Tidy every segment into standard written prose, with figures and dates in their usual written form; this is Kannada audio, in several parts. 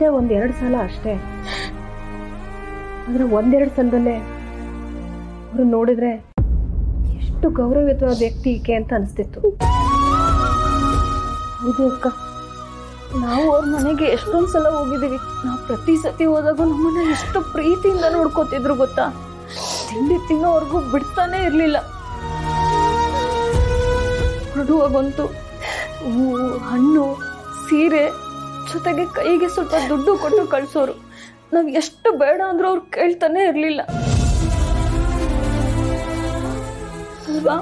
ನೋಡಿದ್ದೆ 1-2 ಸಲ ಅಷ್ಟೇ. ಆದ್ರೆ 1-2 ಸಲದಲ್ಲೇ ಅವ್ರು ನೋಡಿದ್ರೆ ಎಷ್ಟು ಗೌರವಯುತವಾದ ವ್ಯಕ್ತಿ ಈಕೆ ಅಂತ ಅನಿಸ್ತಿತ್ತು. ಹೌದು ಅಕ್ಕ, ನಾವು ಅವ್ರ ಮನೆಗೆ ಎಷ್ಟೊಂದು ಸಲ ಹೋಗಿದ್ದೀವಿ. ನಾವು ಪ್ರತಿ ಸತಿ ಹೋದಾಗ ನಮ್ಮನ್ನ ಎಷ್ಟು ಪ್ರೀತಿಯಿಂದ ನೋಡ್ಕೋತಿದ್ರು ಗೊತ್ತಾ. ತಿಂಡಿ ತಿನ್ನೋವರೆಗೂ ಬಿಡ್ತಾನೆ ಇರ್ಲಿಲ್ಲ. ಹೊರಡುವಾಗಂತೂ ಹೂವು, ಹಣ್ಣು, ಸೀರೆ ಜೊತೆಗೆ ಕೈಗೆ ಸ್ವಲ್ಪ ದುಡ್ಡು ಕೊಟ್ಟು ಕಳ್ಸೋರು. ನಾವ್ ಎಷ್ಟು ಬೇಡ ಅಂದ್ರೂ ಅವ್ರು ಕೇಳ್ತಾನೆ ಇರ್ಲಿಲ್ಲ ಅಲ್ವಾ?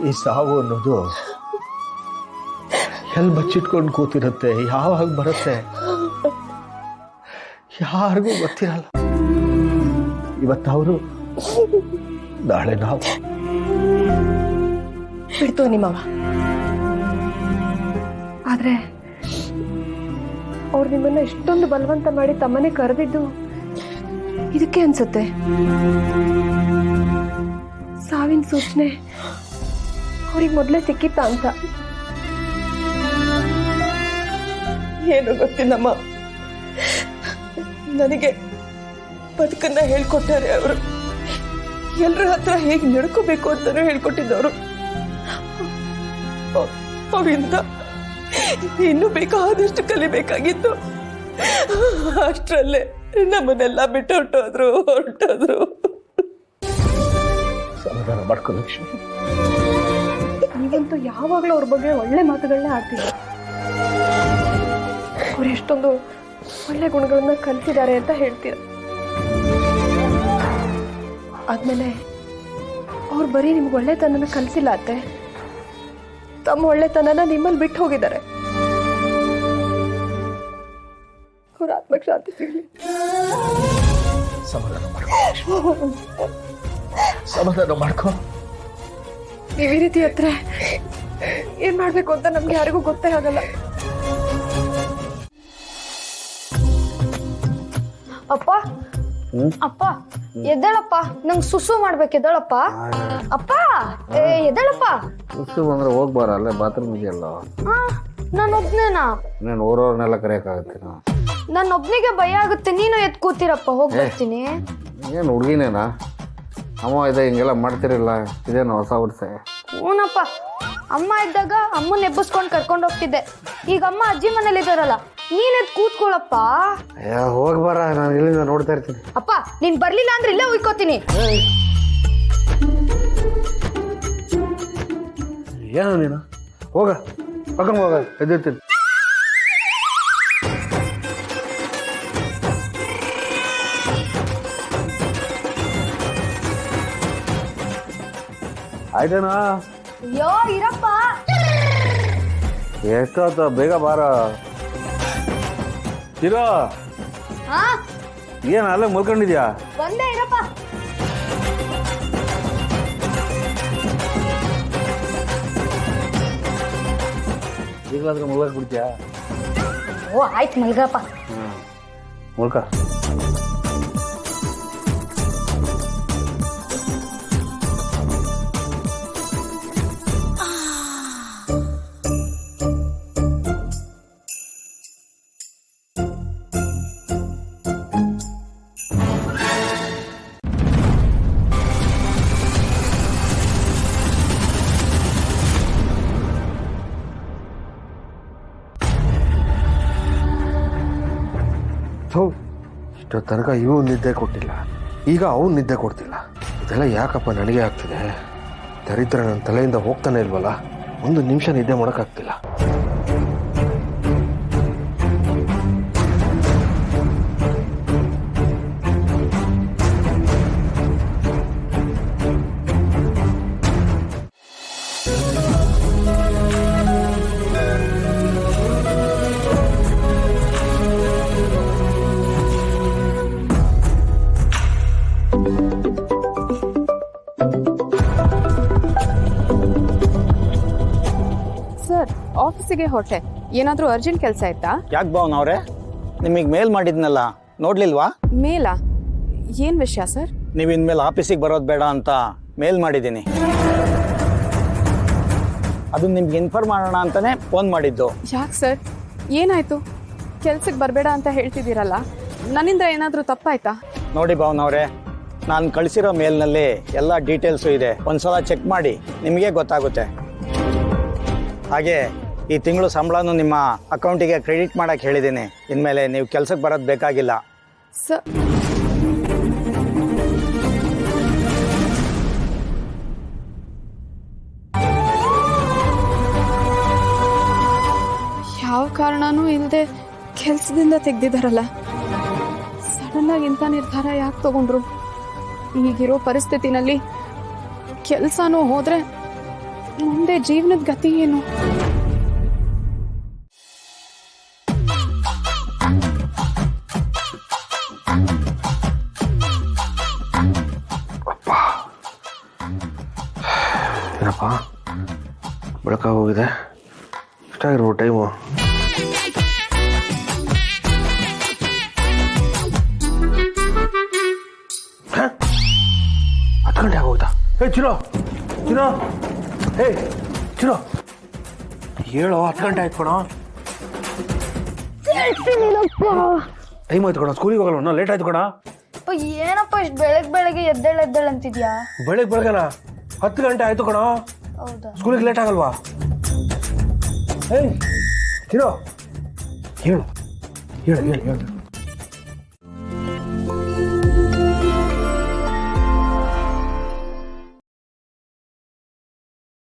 ಈ ಸಾವು ಅನ್ನೋದು ಎಲ್ಲಿ ಬಚ್ಚಿಟ್ಕೊಂಡು ಕೂತಿರುತ್ತೆ, ಯಾವಾಗ ಬರುತ್ತೆ ಯಾರಿಗೂ ಗೊತ್ತಿರಲ್ಲ. ಇವತ್ತವರು, ನಾಳೆ ನಾವು. ಬಿಡ್ತು ನಿಮ್ಮವ. ಆದ್ರೆ ಅವ್ರು ನಿಮ್ಮನ್ನ ಇಷ್ಟೊಂದು ಬಲವಂತ ಮಾಡಿ ತಮ್ಮನೆ ಕರೆದಿದ್ದು ಇದಕ್ಕೆ ಅನ್ಸುತ್ತೆ. ಸಾವಿನ ಸೂಚನೆ ಅವ್ರಿಗೆ ಮೊದಲೇ ಸಿಕ್ಕಿತ್ತ ಅಂತ. ಏನು ಗೊತ್ತಿಲ್ಲಮ್ಮ, ನನಗೆ ಬದುಕನ್ನ ಹೇಳ್ಕೊಟ್ಟಾರೆ ಅವರು. ಎಲ್ರ ಹತ್ರ ಹೇಗೆ ನಡ್ಕೋಬೇಕು ಅಂತಾನೂ ಹೇಳ್ಕೊಟ್ಟಿದ್ದವರು. ಅವರಿಂದ ಇನ್ನೂ ಬೇಕಾದಷ್ಟು ಕಲಿಬೇಕಾಗಿತ್ತು. ಅಷ್ಟರಲ್ಲೇ ನಮ್ಮನ್ನೆಲ್ಲ ಬಿಟ್ಟು ಹೊರಟೋದ್ರು. ಸಮಾಧಾನ ಮಾಡ್ಕೊ ಲಕ್ಷ್ಮಿ. ನೀವಂತೂ ಯಾವಾಗಲೂ ಅವ್ರ ಬಗ್ಗೆ ಒಳ್ಳೆ ಮಾತುಗಳನ್ನ ಆಡ್ತಿದ್ರು. ಅವ್ರು ಎಷ್ಟೊಂದು ಒಳ್ಳೆ ಗುಣಗಳನ್ನ ಕಲಿಸಿದ್ದಾರೆ ಅಂತ ಹೇಳ್ತೀರ. ಆದ್ಮೇಲೆ ಅವ್ರು ಬರೀ ನಿಮ್ಗೆ ಒಳ್ಳೆತನನ ಕಲಿಸಿಲ್ಲ ಅತ್ತೆ, ತಮ್ಮ ಒಳ್ಳೆತನನ ನಿಮ್ಮಲ್ಲಿ ಬಿಟ್ಟು ಹೋಗಿದ್ದಾರೆ. ಅವ್ರ ಆತ್ಮಕ್ಕೆ ಶಾಂತಿ ಸಿಗಲಿ. ಸಮಾಧಾನ ಮಾಡ್ಕೊ, ಸಮಾಧಾನ ಮಾಡ್ಕೊ. ನೀವು ಈ ರೀತಿ ಹತ್ರ ಏನ್ ಮಾಡ್ಬೇಕು ಅಂತ ನಮ್ಗೆ ಯಾರಿಗೂ ಗೊತ್ತೇ ಆಗಲ್ಲ. ಅಪ್ಪ ಅಪ್ಪ ಎದ್ದೇಳಪ್ಪ, ನಂಗೆ ಸುಸು ಮಾಡ್ಬೇಕು. ಎದ್ದೇಳಪ್ಪ ಅಪ್ಪ, ಎದ್ದೇಳಪ್ಪ. ಸುಸು ಬಂದ್ರೆ ಹೋಗ್ಬಾರ, ಅಲ್ಲೇ ಬಾತ್ರೂಮ್ ಇದೆಯಲ್ಲ. ನಾನು ಒಬ್ನೇನಾ? ನೀನು ಊರವ್ರನ್ನೆಲ್ಲ ಕರೆಯಕ್ಕಾಗತ್ತೆ. ನನ್ನ ಒಬ್ನಿಗೆ ಭಯ ಆಗುತ್ತೆ. ನೀನು ಎದ್ ಕೂತಿರಪ್ಪ, ಹೋಗಿ ಬರ್ತೀನಿ. ಏನು ಹುಡುಗಿನೇನಾ? ಅಮ್ಮ ಇದೆ ಹಿಂಗೆಲ್ಲ ಮಾಡ್ತಿರಲ್ಲ, ಇದೇನು ಹೊಸ ವರ್ಷ? ಹ್ಞೂನಪ್ಪ, ಅಮ್ಮ ಇದ್ದಾಗ ಅಮ್ಮನ ಎಬ್ಬಿಸ್ಕೊಂಡು ಕರ್ಕೊಂಡು ಹೋಗ್ತಿದ್ದೆ. ಈಗ ಅಮ್ಮ ಅಜ್ಜಿ ಮನೇಲಿ ಇದ್ದಾರಲ್ಲ, ನೀನ್ ಎದ್ ಕೂತ್ಕೊಳ್ಳಪ್ಪ. ಹೋಗ್ಬಾರ, ನಾನು ಇಲ್ಲಿಂದ ನೋಡ್ತಾ ಇರ್ತೀನಿ. ಅಪ್ಪ ನೀನ್ ಬರ್ಲಿಲ್ಲ ಅಂದ್ರೆ ಇಲ್ಲೇ ಉಯ್ಕೋತೀನಿ. ಏನು ನೀನು? ಹೋಗ ಪಕ್ಕಂಗ ಹೋಗ, ಎದ್ದಿರ್ತೀನಿ. ಆಯ್ತೇನಾ? ಅಯ್ಯೋ ಇರಪ್ಪ. ಎಷ್ಟೊತ್ತು? ಬೇಗ ಬಾರ. ಇರೋ. ಏನು ಅಲ್ಲೇ ಮಲ್ಕೊಂಡಿದ್ಯಾ? ಬಂದೆ, ಇರಪ್ಪ. ಈಗಲಾದ್ರೂ ಮಲ್ಗಕ್ಕೆ ಬಿಡ್ತೀಯಾ? ಓ ಆಯ್ತು, ಮಲ್ಗಪ್ಪ. ಮಲ್ಕ. ಇಷ್ಟೋ ತನಕ ಇವು ನಿದ್ದೆ ಕೊಟ್ಟಿಲ್ಲ, ಈಗ ಅವನು ನಿದ್ದೆ ಕೊಡ್ತಿಲ್ಲ. ಇದೆಲ್ಲ ಯಾಕಪ್ಪ ನನಗೆ ಆಗ್ತಿದೆ? ದರಿದ್ರ ನನ್ನ ತಲೆಯಿಂದ ಹೋಗ್ತಾನೆ ಇಲ್ವಲ್ಲ, ಒಂದು ನಿಮಿಷ ನಿದ್ದೆ ಮಾಡೋಕ್ಕಾಗ್ತಿಲ್ಲ. ಆಫೀಸಿಗೆ ಹೊರಟೆ. ಏನಾದರೂ ಅರ್ಜೆಂಟ್ ಕೆಲಸ ಇತ್ತಾ? ಯಾಕೆ ಭಾವನ ಅವರೇ, ನಿಮಗೆ ಮೇಲ್ ಮಾಡಿದ್ನಲ್ಲ, ನೋಡ್ಲಿಲ್ವಾ? ಮೇಲ ಏನು ವಿಷಯ ಸರ್? ನೀವು ಇನ್ಮೇಲೆ ಆಫೀಸಿಗೆ ಬರೋದು ಬೇಡ ಅಂತ ಮೇಲ್ ಮಾಡಿದ್ದೀನಿ. ಅದು ನಿಮ್ಗೆ ಇನ್ಫಾರ್ಮ್ ಮಾಡೋಣ ಅಂತಲೇ ಫೋನ್ ಮಾಡಿದ್ದು. ಯಾಕೆ ಸರ್, ಏನಾಯಿತು? ಕೆಲ್ಸಕ್ಕೆ ಬರಬೇಡ ಅಂತ ಹೇಳ್ತಿದ್ದೀರಲ್ಲ, ನನ್ನಿಂದ ಏನಾದರೂ ತಪ್ಪಾಯ್ತಾ? ನೋಡಿ ಭಾವನವ್ರೆ, ನಾನು ಕಳಿಸಿರೋ ಮೇಲ್ನಲ್ಲಿ ಎಲ್ಲ ಡೀಟೇಲ್ಸು ಇದೆ. ಒಂದ್ಸಲ ಚೆಕ್ ಮಾಡಿ, ನಿಮಗೆ ಗೊತ್ತಾಗುತ್ತೆ. ಹಾಗೆ ಈ ತಿಂಗಳು ಸಂಬಳನೂ ನಿಮ್ಮ ಅಕೌಂಟಿಗೆ ಕ್ರೆಡಿಟ್ ಮಾಡೋಕ್ಕೆ ಹೇಳಿದ್ದೀನಿ. ಇನ್ಮೇಲೆ ನೀವು ಕೆಲ್ಸಕ್ಕೆ ಬರೋದು ಬೇಕಾಗಿಲ್ಲ. ಸರ್, ಯಾವ ಕಾರಣನೂ ಇಲ್ಲದೆ ಕೆಲಸದಿಂದ ತೆಗ್ದಿದ್ದಾರಲ್ಲ. ಸಡನ್ನಾಗಿ ಇಂಥ ನಿರ್ಧಾರ ಯಾಕೆ ತಗೊಂಡ್ರು? ಈಗಿರೋ ಪರಿಸ್ಥಿತಿನಲ್ಲಿ ಕೆಲಸನೂ ಹೋದ್ರೆ ಮುಂದೆ ಜೀವನದ ಗತಿ ಏನು? ಏನಪ್ಪ ಬೆಳಕಾಗೋಗಿದೆ, ಎಷ್ಟಾಗಿರ್ಬೋದು ಟೈಮು? ಹತ್ತು ಗಂಟೆ ಆಗೋಗ್ತಾ? ಚಿರೋ ಚಿರೋ, ಚಿರೋ ಹೇಳೋ, 10 ಗಂಟೆ ಆಯ್ತು ಕಣೋ. ಟೈಮ್ ಆಯ್ತು ಕಣ, ಸ್ಕೂಲಿಗೆ ಹೋಗಲ್ವ? ಲೇಟ್ ಆಯ್ತು ಕಣ. ಏನಪ್ಪ ಇಷ್ಟು ಬೆಳಗ್ಗೆ ಎದ್ದೇಳು ಅಂತಿದ್ಯಾ? ಬೆಳಗ್ಗೆನ 10 ಗಂಟೆ ಆಯ್ತು ಕಣ. ಹೌದಾ? ಸ್ಕೂಲಿಗೆ ಲೇಟ್ ಆಗಲ್ವಾ? ಚಿರೋ ಹೇಳು ಹೇಳು ಹೇಳು ಹೇಳು